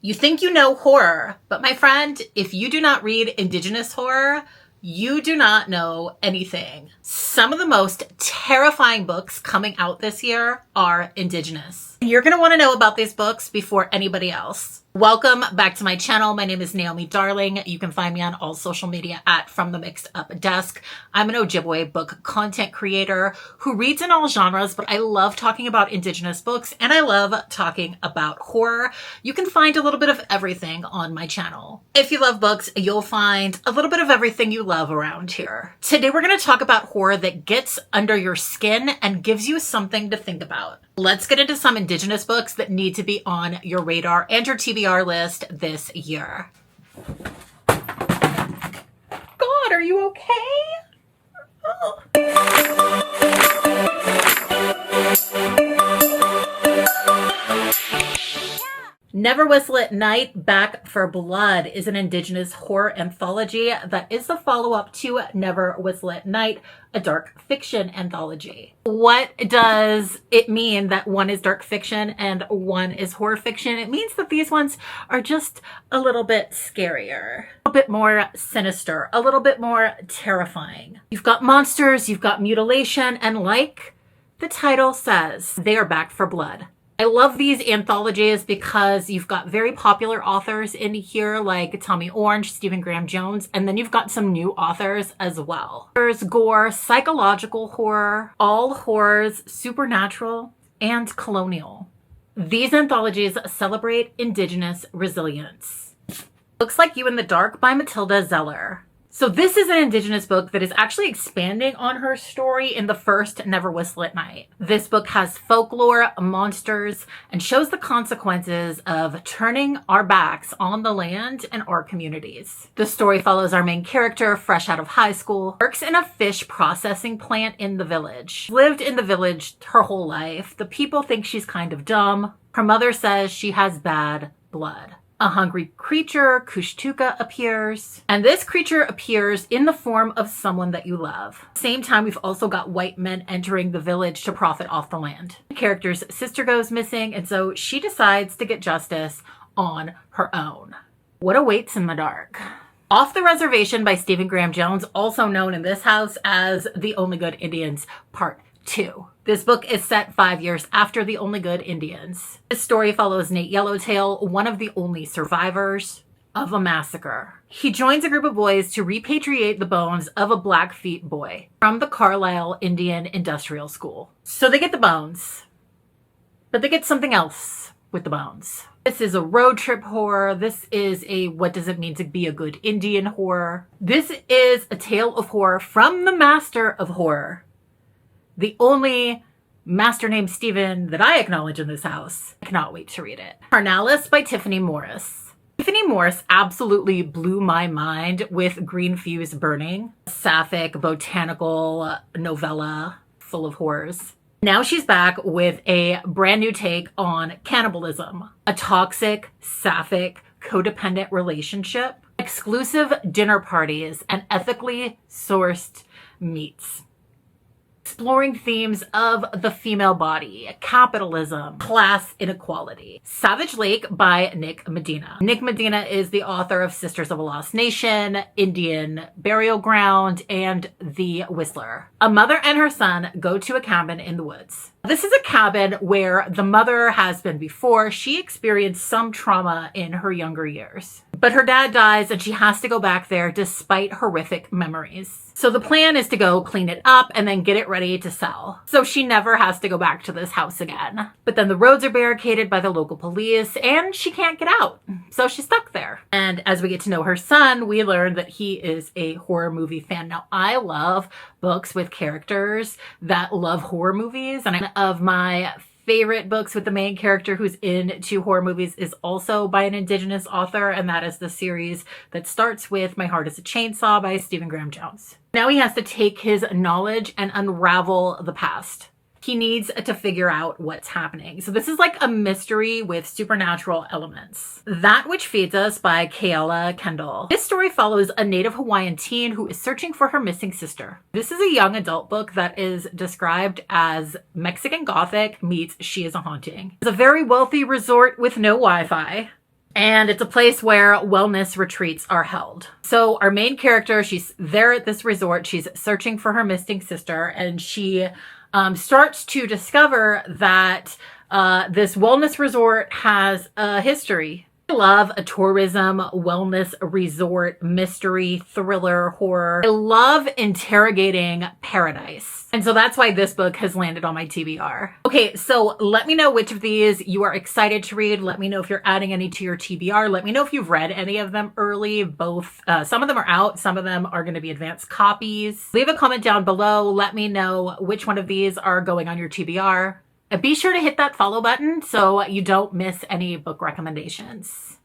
You think you know horror, but my friend, if you do not read Indigenous horror, you do not know anything. Some of the most terrifying books coming out this year are Indigenous. You're going to want to know about these books before anybody else. Welcome back to my channel. My name is Naomi Darling. You can find me on all social media at From the Mixed Up Desk. I'm an Ojibwe book content creator who reads in all genres, but I love talking about Indigenous books and I love talking about horror. You can find a little bit of everything on my channel. If you love books, you'll find a little bit of everything you love around here. Today, we're going to talk about horror that gets under your skin and gives you something to think about. Let's get into some Indigenous books that need to be on your radar and your TBR list this year. God, are you okay? Oh. Never Was Lit Night, Back for Blood is an Indigenous horror anthology that is the follow-up to Never Was Lit Night, a dark fiction anthology. What does it mean that one is dark fiction and one is horror fiction? It means that these ones are just a little bit scarier, a bit more sinister, a little bit more terrifying. You've got monsters, you've got mutilation, and like the title says, they are back for blood. I love these anthologies because you've got very popular authors in here like Tommy Orange, Stephen Graham Jones, and then you've got some new authors as well. There's gore, psychological horror, all horrors, supernatural, and colonial. These anthologies celebrate Indigenous resilience. Looks Like You in the Dark by Mathilda Zeller. So this is an Indigenous book that is actually expanding on her story in the first Never Was Lit Night. This book has folklore, monsters, and shows the consequences of turning our backs on the land and our communities. The story follows our main character, fresh out of high school, works in a fish processing plant in the village. Lived in the village her whole life. The people think she's kind of dumb. Her mother says she has bad blood. A hungry creature, Kushtuka, appears. And this creature appears in the form of someone that you love. Same time, we've also got white men entering the village to profit off the land. The character's sister goes missing, and so she decides to get justice on her own. What awaits in the dark? Off the Reservation by Stephen Graham Jones, also known in this house as The Only Good Indians Part 2. This book is set 5 years after The Only Good Indians. This story follows Nate Yellowtail, one of the only survivors of a massacre. He joins a group of boys to repatriate the bones of a Blackfeet boy from the Carlisle Indian Industrial School. So they get the bones, but they get something else with the bones. This is a road trip horror. This is a what does it mean to be a good Indian horror. This is a tale of horror from the master of horror. The only master named Stephen that I acknowledge in this house. I cannot wait to read it. Carnalis by Tiffany Morris. Tiffany Morris absolutely blew my mind with Green Fuse Burning, a sapphic botanical novella full of horrors. Now she's back with a brand new take on cannibalism, a toxic, sapphic, codependent relationship, exclusive dinner parties, and ethically sourced meats. Exploring themes of the female body, capitalism, class inequality. Savage Lake by Nick Medina. Nick Medina is the author of Sisters of a Lost Nation, Indian Burial Ground, and The Whistler. A mother and her son go to a cabin in the woods. This is a cabin where the mother has been before. She experienced some trauma in her younger years. But her dad dies and she has to go back there despite horrific memories. So the plan is to go clean it up and then get it ready to sell. So she never has to go back to this house again. But then the roads are barricaded by the local police and she can't get out. So she's stuck there. And as we get to know her son, we learn that he is a horror movie fan. Now, I love books with characters that love horror movies. And one of my favorite books with the main character who's into horror movies is also by an Indigenous author, and that is the series that starts with My Heart is a Chainsaw by Stephen Graham Jones. Now he has to take his knowledge and unravel the past. He needs to figure out what's happening. So this is like a mystery with supernatural elements. That Which Feeds Us by Kayla Kendall. This story follows a native Hawaiian teen who is searching for her missing sister. This is a young adult book that is described as Mexican Gothic meets She is a Haunting. It's a very wealthy resort with no Wi-Fi. And it's a place where wellness retreats are held. So our main character, she's there at this resort. She's searching for her missing sister, and she starts to discover that this wellness resort has a history. I love a tourism wellness resort mystery thriller horror. I love interrogating paradise. And so that's why this book has landed on my TBR. Okay, so let me know which of these you are excited to read. Let me know if you're adding any to your TBR. Let me know if you've read any of them early. Both, some of them are out. Some of them are going to be advanced copies. Leave a comment down below. Let me know which one of these are going on your TBR. And be sure to hit that follow button so you don't miss any book recommendations.